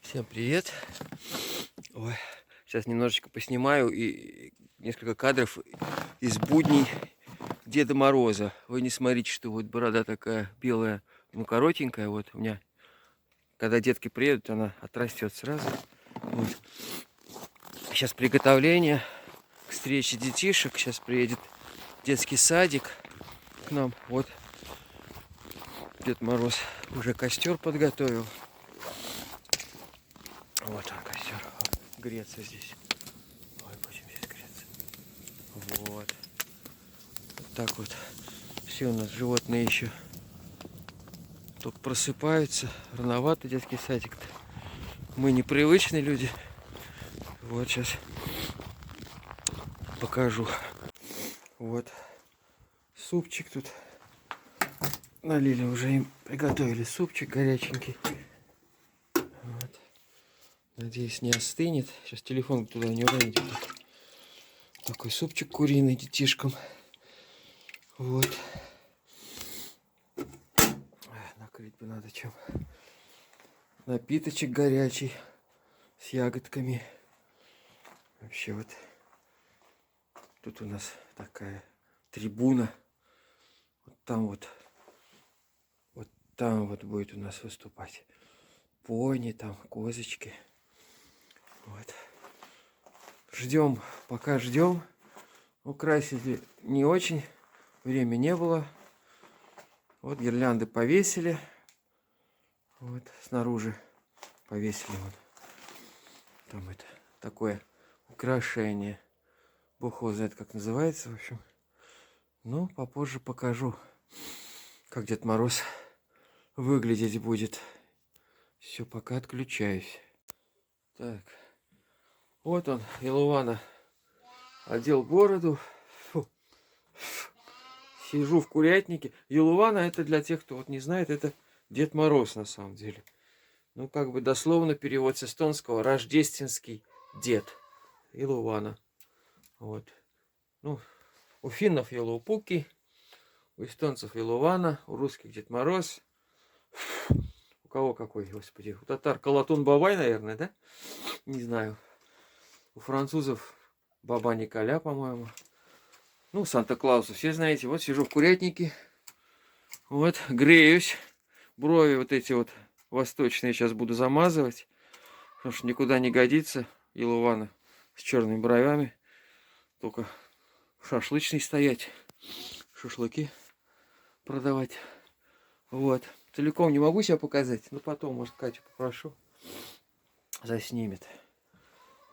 Всем привет! Ой, сейчас немножечко поснимаю и несколько кадров из будней Деда Мороза. Вы не смотрите, что вот борода такая белая, ну коротенькая. Вот у меня, когда детки приедут, она отрастет сразу. Вот. Сейчас приготовление к встрече детишек. Сейчас приедет детский садик к нам. Вот Дед Мороз уже костер подготовил. Вот он костер. Греться здесь. Ой, будем здесь греться. Вот. Так вот. Все у нас животные еще только просыпаются. Рановато детский садик-то. Мы непривычные люди. Вот сейчас покажу. Вот. Супчик тут. Налили уже им. Приготовили супчик горяченький. Вот. Надеюсь, не остынет. Сейчас телефон туда не уронить. Такой супчик куриный детишкам. Вот. Накрыть бы надо чем. Напиточек горячий. С ягодками. Вообще вот. Тут у нас такая трибуна. Вот там вот. Вот там вот будет у нас выступать. Пони там, козочки. Вот. Ждем, пока ждем. Украсили не очень. Времени не было. Вот гирлянды повесили. Вот снаружи повесили. Вот. Там это такое украшение. Бог его знает, как называется, в общем. Ну, попозже покажу, как Дед Мороз выглядеть будет. Все, пока отключаюсь. Так. Вот он, Илувана. Одел бороду. Фу. Сижу в курятнике. Елувана — это для тех, кто вот не знает, это Дед Мороз на самом деле. Ну, как бы дословно перевод с эстонского — рождественский дед. Илувана. Вот. Ну, у финнов Елупуки, у эстонцев Елувана, у русских Дед Мороз. У кого какой, господи? У татар Колотун Бабай, наверное, да? Не знаю. У французов Баба Николя, по-моему. Ну, Санта-Клауса все знаете. Вот сижу в курятнике. Вот, греюсь. Брови вот эти вот восточные сейчас буду замазывать. Потому что никуда не годится. Елувана с черными бровями. Только шашлычный стоять. Шашлыки продавать. Вот. Целиком не могу себя показать. Но потом, может, Катю попрошу. Заснимет.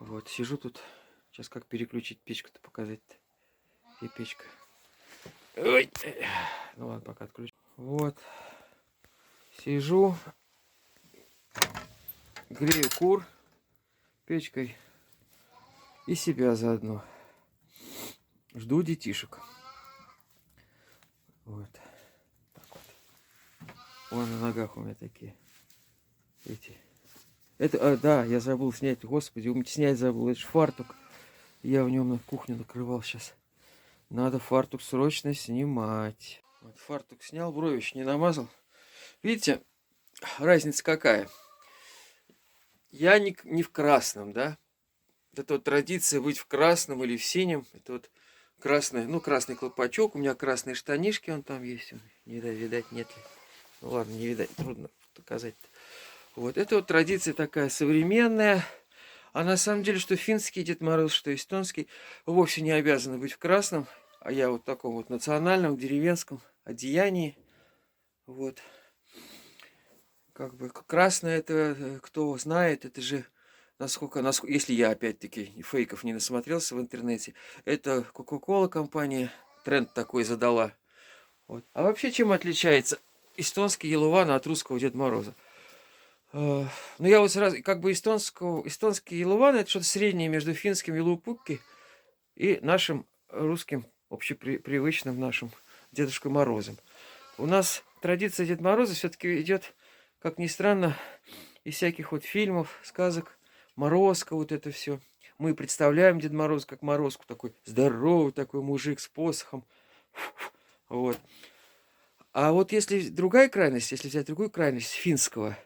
Вот, сижу тут. Сейчас как переключить печку-то показать-то. И печка. Ой. Ну ладно, пока отключу. Вот. Сижу. Грею кур печкой. И себя заодно. Жду детишек. Вот. Так вот. Вон на ногах у меня такие. Эти. Это, да, я забыл снять. Господи, снять забыл. Это ж фартук. Я в нем на кухню накрывал сейчас. Надо фартук срочно снимать. Вот фартук снял, брови еще не намазал. Видите, разница какая? Я не в красном, да? Это вот традиция быть в красном или в синем. Это вот красный, ну, красный колпачок. У меня красные штанишки, он там есть. Не видать, нет ли. Ну ладно, не видать, трудно показать-то. Вот, это вот традиция такая современная. А на самом деле, что финский Дед Мороз, что эстонский, вовсе не обязаны быть в красном. А я вот в таком вот национальном, деревенском одеянии. Вот. Как бы красное, это, кто знает, это же, насколько, если я опять-таки фейков не насмотрелся в интернете, это Coca-Cola компания тренд такой задала. Вот. А вообще чем отличается эстонский Елувана от русского Деда Мороза? Ну я вот сразу, как бы эстонский Елувана — это что-то среднее между финским Елупукки и нашим русским, общепривычным нашим Дедушкой Морозом. У нас традиция Деда Мороза все-таки идет, как ни странно, из всяких вот фильмов, сказок, Морозко, вот это все. Мы представляем Деда Мороза как Морозку, такой здоровый такой мужик с посохом. Вот. А вот если другая крайность, если взять другую крайность финского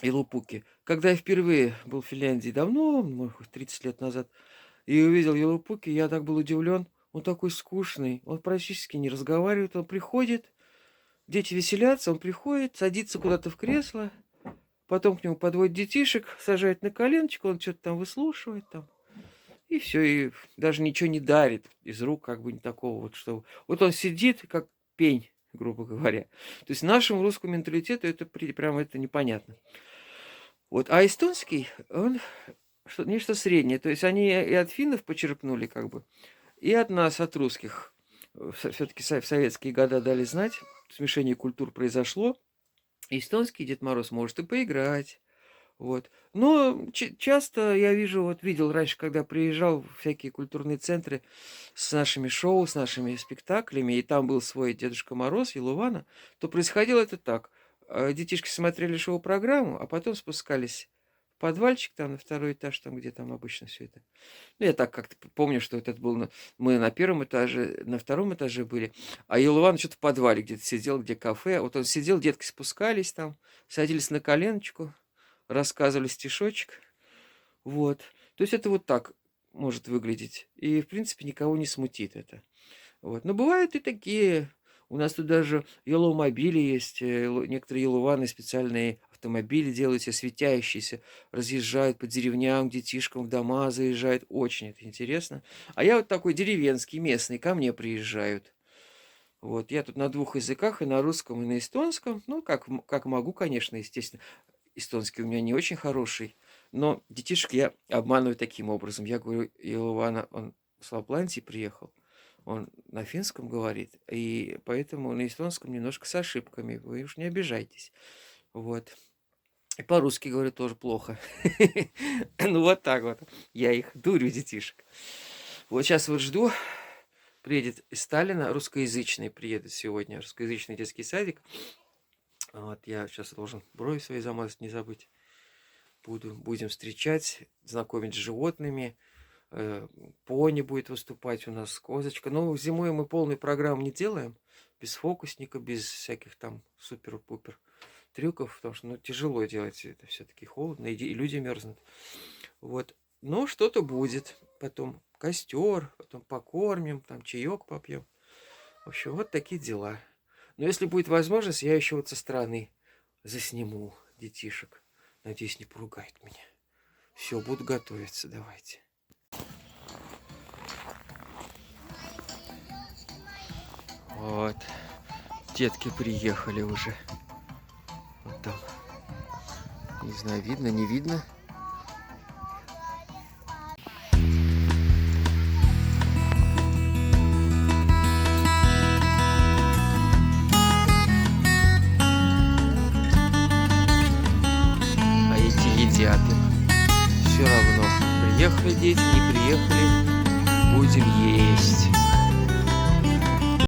Елупуки. Когда я впервые был в Финляндии давно, может, 30 лет назад, и увидел Елупуки, я так был удивлен. Он такой скучный, он практически не разговаривает, он приходит, дети веселятся, он приходит, садится куда-то в кресло, потом к нему подводит детишек, сажает на коленочку, он что-то там выслушивает там. И все, и даже ничего не дарит из рук, как бы не такого вот, что... Вот он сидит, как пень, грубо говоря. То есть нашему русскому менталитету это прямо это непонятно. Вот, а эстонский, он нечто среднее. То есть они и от финнов почерпнули, как бы, и от нас, от русских. Все-таки в советские годы дали знать, смешение культур произошло. Эстонский Дед Мороз может и поиграть. Вот. Но часто я вижу, вот видел раньше, когда приезжал в всякие культурные центры с нашими шоу, с нашими спектаклями, и там был свой Дедушка Мороз, Елувана, то происходило это так. Детишки смотрели шоу-программу, а потом спускались в подвальчик там на второй этаж, там где там обычно все это. Ну, я так как-то помню, что это был... Мы на первом этаже, на втором этаже были, а Елуван что-то в подвале где-то сидел, где кафе. Вот он сидел, детки спускались там, садились на коленочку, рассказывали стишочек. Вот. То есть это вот так может выглядеть. И, в принципе, никого не смутит это. Вот. Но бывают и такие. У нас тут даже елоу-мобили есть. Некоторые елуваны специальные автомобили делают, все светящиеся. Разъезжают по деревням, детишкам в дома заезжают. Очень это интересно. А я вот такой деревенский, местный. Ко мне приезжают. Вот. Я тут на двух языках, и на русском, и на эстонском. Ну, как могу, конечно, естественно. Эстонский у меня не очень хороший, но детишек я обманываю таким образом. Я говорю, Илована, он с Лапландии приехал, он на финском говорит, и поэтому на эстонском немножко с ошибками, вы уж не обижайтесь. Вот. И по-русски говорю тоже плохо. Ну вот так вот. Я их дурю, детишек. Вот сейчас вот жду, приедет из Сталина, русскоязычный приедет сегодня, русскоязычный детский садик. Вот, я сейчас должен брови свои замазать, не забыть. Будем встречать, знакомить с животными. Пони будет выступать у нас, козочка. Но зимой мы полную программу не делаем. Без фокусника, без всяких там супер-пупер трюков. Потому что тяжело делать это, все-таки холодно, и люди мерзнут. Вот. Но что-то будет. Потом костер, потом покормим, там чаек попьем. В общем, вот такие дела. Но если будет возможность, я еще вот со стороны засниму детишек. Надеюсь, не поругает меня. Все, буду готовиться, давайте. Вот. Детки приехали уже. Вот там. Не знаю, видно, не видно. Едят им. Все равно, приехали дети, не приехали, будем есть.